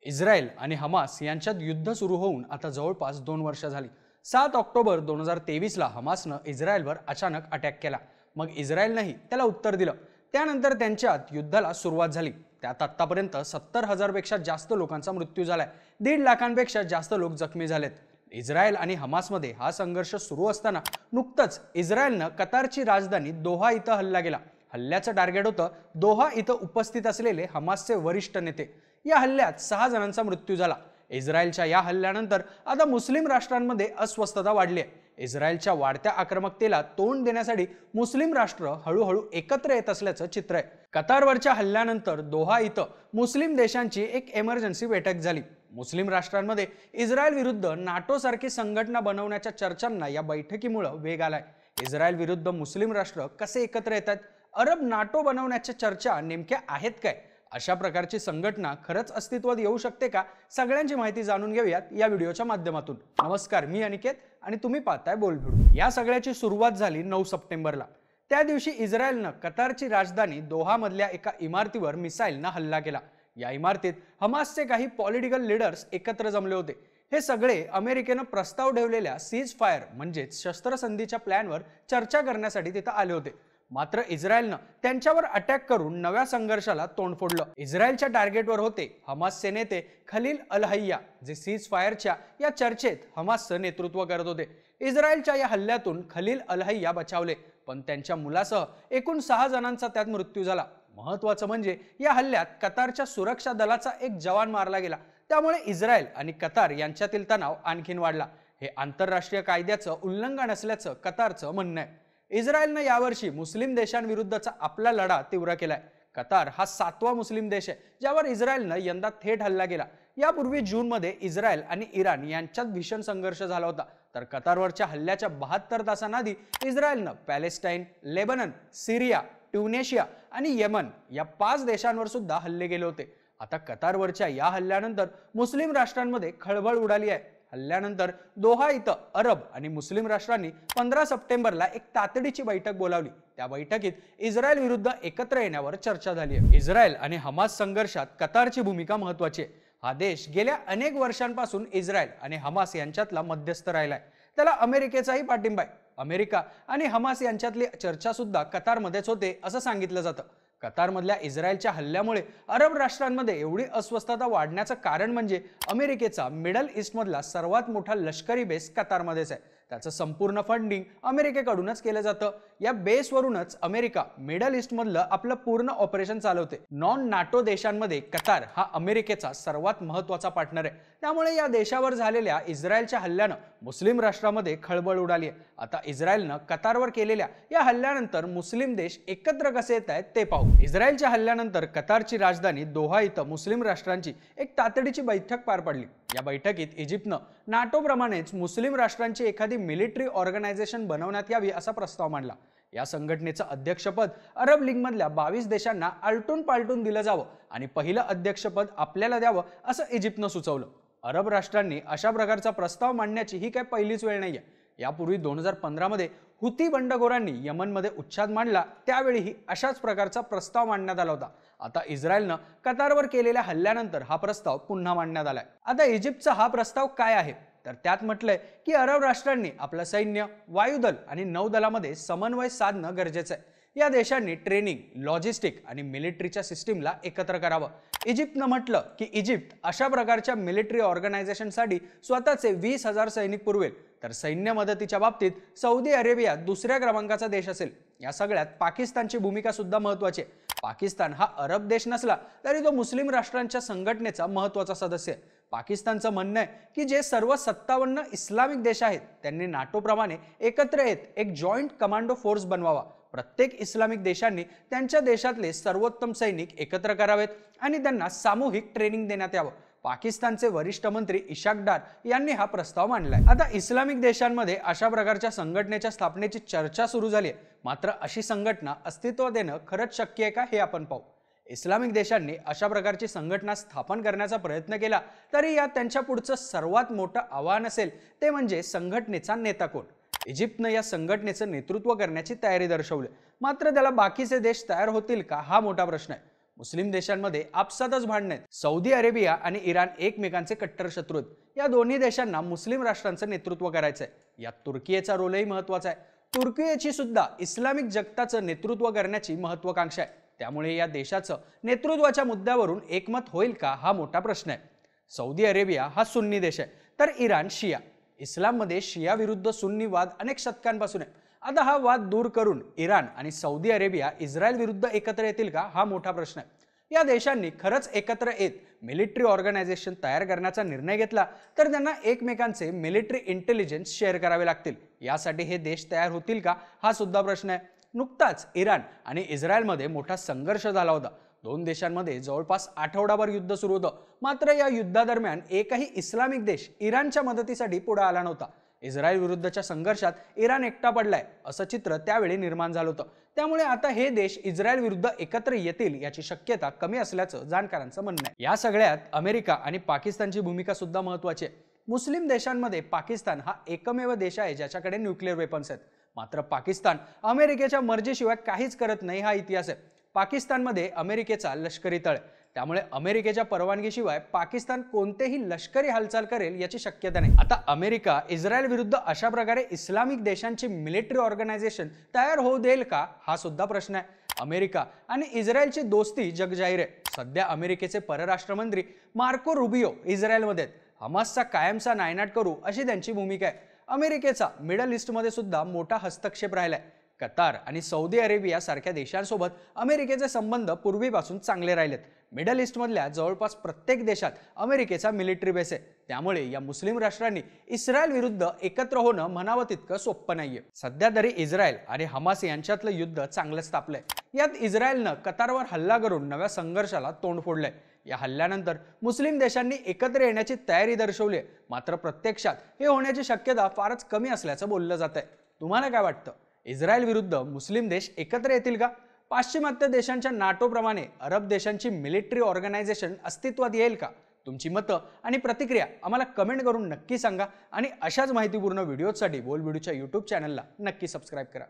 Israel आणि Hamas यांच्यात युद्ध सुरू होऊन आता जवळपास 2 वर्ष झाली। 7 ऑक्टोबर 2023 ला हमासनं इस्रायलवर अचानक अटॅक केला। मग इस्रायलनेही त्याला उत्तर दिलं। त्यानंतर त्यांच्यात युद्धाला सुरुवात झाली। त्यात आतापर्यंत 70,000 पेक्षा जास्त लोकांचा मृत्यू झालाय। 1.5 लाखांपेक्षा जास्त लोक जखमी झालेत। इस्रायल आणि हमासमध्ये हा संघर्ष सुरू असताना नुकतंच इस्रायलनं कतारची राजधानी दोहा इथं हल्ला केला। हल्ल्याचं टार्गेट होतं दोहा इथं उपस्थित असलेले हमासचे वरिष्ठ नेते। या हल्ल्यात 6 जणांचा मृत्यू झाला। इस्रायलच्या या हल्ल्यानंतर आता मुस्लिम राष्ट्रांमध्ये अस्वस्थता वाढली आहे। इस्रायलच्या वाढत्या आक्रमकतेला तोंड देण्यासाठी मुस्लिम राष्ट्र हळूहळू एकत्र येत असल्याचं चित्र आहे। कतारवरच्या हल्ल्यानंतर दोहा इथं मुस्लिम देशांची एक इमर्जन्सी बैठक झाली। मुस्लिम राष्ट्रांमध्ये इस्रायल विरुद्ध नाटो सारखी संघटना बनवण्याच्या चर्चांना या बैठकीमुळे वेग आलाय। इस्रायल विरुद्ध मुस्लिम राष्ट्र कसे एकत्र येतात? अरब नाटो बनवण्याच्या चर्चा नेमक्या आहेत काय? अशा प्रकारची संघटना खरंच अस्तित्वात येऊ शकते का? सगळ्यांची माहिती जाणून घेऊयात या व्हिडिओच्या माध्यमातून। नमस्कार, मी अनिकेत आणि तुम्ही पाहताय बोलबिडू। या सगळ्याची सुरुवात झाली 9 सप्टेंबरला। त्या दिवशी इस्रायलनं कतारची राजधानी दोहा मधल्या एका इमारतीवर मिसाईलनं हल्ला केला। या इमारतीत हमासचे काही पॉलिटिकल लीडर्स एकत्र जमले होते। हे सगळे अमेरिकेनं प्रस्ताव ठेवलेल्या सीज फायर म्हणजेच शस्त्रसंधीच्या प्लॅनवर चर्चा करण्यासाठी तिथं आले होते। मात्र इस्रायलनं त्यांच्यावर अटॅक करून नव्या संघर्षाला तोंड फोडलं। इस्रायलच्या टार्गेटवर होते हमासचे नेते खलील अल हय्या, जे सीज फायरच्या या चर्चेत हमासचं नेतृत्व करत होते। इस्रायलच्या या हल्ल्यातून खलील अल हय्या बचावले, पण त्यांच्या मुलासह एकूण 6 जणांचा त्यात मृत्यू झाला। महत्त्वाचं म्हणजे या हल्ल्यात कतारच्या सुरक्षा दलाचा एक जवान मारला गेला। त्यामुळे इस्रायल आणि कतार यांच्यातील तणाव आणखीन वाढला। हे आंतरराष्ट्रीय कायद्याचं उल्लंघन असल्याचं कतारचं म्हणणं आहे। इस्रायलनं यावर्षी मुस्लिम देशांविरुद्धचा आपला लढा तीव्र केलाय। कतार हा 7वा मुस्लिम देश आहे ज्यावर इस्रायलनं यंदा थेट हल्ला केला। यापूर्वी जूनमध्ये इस्रायल आणि इराण यांच्यात भीषण संघर्ष झाला होता, तर कतारवरच्या हल्ल्याच्या 72 तासांआधी इस्रायलनं पॅलेस्टाईन, लेबनन, सिरिया, ट्युनेशिया आणि येमन या 5 देशांवर सुद्धा हल्ले केले होते। आता कतारवरच्या या हल्ल्यानंतर मुस्लिम राष्ट्रांमध्ये खळबळ उडाली आहे। हल्ल्यानंतर दोहा इथं अरब आणि मुस्लिम राष्ट्रांनी 15 सप्टेंबरला एक तातडीची बैठक बोलावली। त्या बैठकीत इस्रायल विरुद्ध एकत्र येण्यावर चर्चा झाली आहे। इस्रायल आणि हमास संघर्षात कतारची भूमिका महत्त्वाची आहे। हा देश गेल्या अनेक वर्षांपासून इस्रायल आणि हमास यांच्यातला मध्यस्थ राहिलाय। त्याला अमेरिकेचाही पाठिंबा आहे। अमेरिका आणि हमास यांच्यातली चर्चा सुद्धा कतारमध्येच होते असं सांगितलं जातं। कतारमधल्या इस्रायलच्या हल्ल्यामुळे अरब राष्ट्रांमध्ये एवढी अस्वस्थता वाढण्याचं कारण म्हणजे अमेरिकेचा मिडल ईस्टमधला सर्वात मोठा लष्करी बेस कतारमध्येच आहे। त्याचं संपूर्ण फंडिंग अमेरिकेकडूनच केलं जातं। या बेसवरूनच अमेरिका मिडल ईस्टमधलं आपलं पूर्ण ऑपरेशन चालवते। नॉन नाटो देशांमध्ये कतार हा अमेरिकेचा सर्वात महत्त्वाचा पार्टनर आहे। त्यामुळे या देशावर झालेल्या इस्रायलच्या हल्ल्यानं मुस्लिम राष्ट्रांमध्ये खळबळ उडाली आहे। आता इस्रायलनं कतारवर केलेल्या या हल्ल्यानंतर मुस्लिम देश एकत्र कसे येत आहेत ते पाहू। इस्रायलच्या हल्ल्यानंतर कतारची राजधानी दोहा इथं मुस्लिम राष्ट्रांची एक तातडीची बैठक पार पडली। या बैठकीत इजिप्तनं नाटो प्रमाणेच मुस्लिम राष्ट्रांची एखादी मिलिटरी ऑर्गनायझेशन बनवण्यात यावी असा प्रस्ताव मांडला। या संघटनेचं अध्यक्षपद अरब लीगमधल्या 22 देशांना आलटून पालटून दिलं जावं आणि पहिलं अध्यक्षपद आपल्याला द्यावं असं इजिप्तनं सुचवलं। अरब राष्ट्रांनी अशा प्रकारचा प्रस्ताव मांडण्याची ही काही पहिलीच वेळ नाहीये। यापूर्वी 2015 मध्ये हुती बंडखोरांनी यमनमध्ये उच्छाद मांडला, त्यावेळीही अशाच प्रकारचा प्रस्ताव मांडण्यात आला होता। आता इस्रायलनं कतारवर केलेल्या हल्ल्यानंतर हा प्रस्ताव पुन्हा मांडण्यात आलाय। आता इजिप्तचा हा प्रस्ताव काय आहे तर त्यात म्हटलंय की अरब राष्ट्रांनी आपलं सैन्य, वायुदल आणि नौदलामध्ये समन्वय साधणं गरजेचं आहे। या देशांनी ट्रेनिंग, लॉजिस्टिक आणि मिलिटरीच्या सिस्टीमला एकत्र करावं। इजिप्तनं म्हटलं की इजिप्त अशा प्रकारच्या मिलिटरी ऑर्गनायझेशनसाठी स्वतःचे 20,000 सैनिक पुरवेल, तर सैन्य मदतीच्या बाबतीत सौदी अरेबिया दुसऱ्या क्रमांकाचा देश असेल। या सगळ्यात पाकिस्तानची भूमिका सुद्धा महत्त्वाची आहे। पाकिस्तान हा अरब देश नसला तरी तो मुस्लिम राष्ट्रांच्या संघटनेचा महत्त्वाचा सदस्य आहे। पाकिस्तानचं म्हणणं आहे की जे सर्व 57 इस्लामिक देश आहेत त्यांनी नाटो प्रमाणे एकत्र येत एक जॉईंट कमांडो फोर्स बनवावा। प्रत्येक इस्लामिक देशांनी त्यांच्या देशातले सर्वोत्तम सैनिक एकत्र करावेत आणि त्यांना सामूहिक ट्रेनिंग देण्यात यावं। पाकिस्तानचे वरिष्ठ मंत्री इशाक डार यांनी हा प्रस्ताव मांडलाय। आता इस्लामिक देशांमध्ये अशा प्रकारच्या संघटनेच्या स्थापनेची चर्चा सुरू झाली आहे। मात्र अशी संघटना अस्तित्वात येणं खरंच शक्य आहे का हे आपण पाहू। इस्लामिक देशांनी अशा प्रकारची संघटना स्थापन करण्याचा प्रयत्न केला तरी यात त्यांच्या पुढचं सर्वात मोठं आव्हान असेल ते म्हणजे संघटनेचा नेता कोण। इजिप्तनं या संघटनेचं नेतृत्व करण्याची तयारी दर्शवली, मात्र त्याला बाकीचे देश तयार होतील का हा मोठा प्रश्न आहे। मुस्लिम देशांमध्ये आपसातच भांडण आहेत. सौदी अरेबिया आणि इराण एकमेकांचे कट्टर शत्रू आहेत. या दोन्ही देशांना मुस्लिम राष्ट्रांचं नेतृत्व करायचं आहे. यात तुर्कीचा रोलही महत्वाचा आहे. तुर्कीची सुद्धा इस्लामिक जगताचं नेतृत्व करण्याची महत्वाकांक्षा आहे. त्यामुळे या देशाचं नेतृत्वाच्या मुद्द्यावरून एकमत होईल का हा मोठा प्रश्न आहे. सौदी अरेबिया हा सुन्नी देश आहे, तर इराण शिया. इस्लाममध्ये शिया विरुद्ध सुन्नी वाद अनेक शतकांपासून आहे. आता हा वाद दूर करून इराण आणि सौदी अरेबिया इस्रायल विरुद्ध एकत्र येतील का हा मोठा प्रश्न आहे. या देशांनी खरंच एकत्र येत मिलिटरी ऑर्गनायझेशन तयार करण्याचा निर्णय घेतला तर त्यांना एकमेकांचे मिलिटरी इंटेलिजन्स शेअर करावे लागतील. यासाठी हे देश तयार होतील का हा सुद्धा प्रश्न आहे. नुकताच इराण आणि इस्रायलमध्ये मोठा संघर्ष झाला होता. दोन देशांमध्ये जवळपास आठवडाभर युद्ध सुरू होतं. मात्र या युद्धादरम्यान एकही इस्लामिक देश इराणच्या मदतीसाठी पुढे आला नव्हता. इस्रायल विरुद्धच्या संघर्षात इराण एकटा पडलाय असं चित्र त्यावेळी निर्माण झालं होतं. त्यामुळे आता हे देश इस्रायल विरुद्ध एकत्र येतील याची शक्यता कमी असल्याचं जाणकारांचं म्हणणं आहे. या सगळ्यात अमेरिका आणि पाकिस्तानची भूमिका सुद्धा महत्त्वाची आहे. मुस्लिम देशांमध्ये पाकिस्तान हा एकमेव देश आहे ज्याच्याकडे न्यूक्लिअर वेपन्स आहेत. मात्र पाकिस्तान अमेरिकेच्या मर्जीशिवाय काहीच करत नाही हा इतिहास आहे. पाकिस्तानमध्ये अमेरिकेचा लष्करी तळ आहे. त्यामुळे अमेरिकेच्या परवानगीशिवाय पाकिस्तान कोणतेही लष्करी हालचाल करेल याची शक्यता नाही. आता अमेरिका इस्रायल विरुद्ध अशा प्रकारे इस्लामिक देशांची मिलिटरी ऑर्गनायझेशन तयार होऊ देईल का हा सुद्धा प्रश्न आहे. अमेरिका आणि इस्रायलची दोस्ती जगजाहीर आहे. सध्या अमेरिकेचे परराष्ट्र मंत्री मार्को रुबियो इस्रायलमध्ये आहेत. हमासचा कायमचा नायनाट करू अशी त्यांची भूमिका आहे. अमेरिकेचा मिडल ईस्टमध्ये सुद्धा मोठा हस्तक्षेप राहिलाय. कतार आणि सौदी अरेबिया सारख्या देशांसोबत अमेरिकेचे संबंध पूर्वीपासून चांगले राहिलेत. मिडल ईस्टमधल्या जवळपास प्रत्येक देशात अमेरिकेचा मिलिटरी बेस आहे. त्यामुळे या मुस्लिम राष्ट्रांनी इस्रायल विरुद्ध एकत्र होणं म्हणावं तितकं सोपं नाहीये. सध्या तरी इस्रायल आणि हमास यांच्यातलं युद्ध चांगलंच तापलंय. यात इस्रायलनं कतारवर हल्ला करून नव्या संघर्षाला तोंड फोडलंय. या हल्ल्यानंतर मुस्लिम देशांनी एकत्र येण्याची तयारी दर्शवली आहे. मात्र प्रत्यक्षात हे होण्याची शक्यता फारच कमी असल्याचं बोललं जात आहे. तुम्हाला काय वाटतं? इस्रायल विरुद्ध मुस्लिम देश एकत्र येतील का? पाश्चिमात्य देशांच्या नाटो प्रमाणे अरब देशांची मिलिटरी ऑर्गनायझेशन अस्तित्वात येईल का? तुमची मतं आणि प्रतिक्रिया आम्हाला कमेंट करून नक्की सांगा आणि अशाच माहितीपूर्ण व्हिडिओसाठी बोल व्हिडिओच्या YouTube चॅनलला नक्की सबस्क्राईब करा.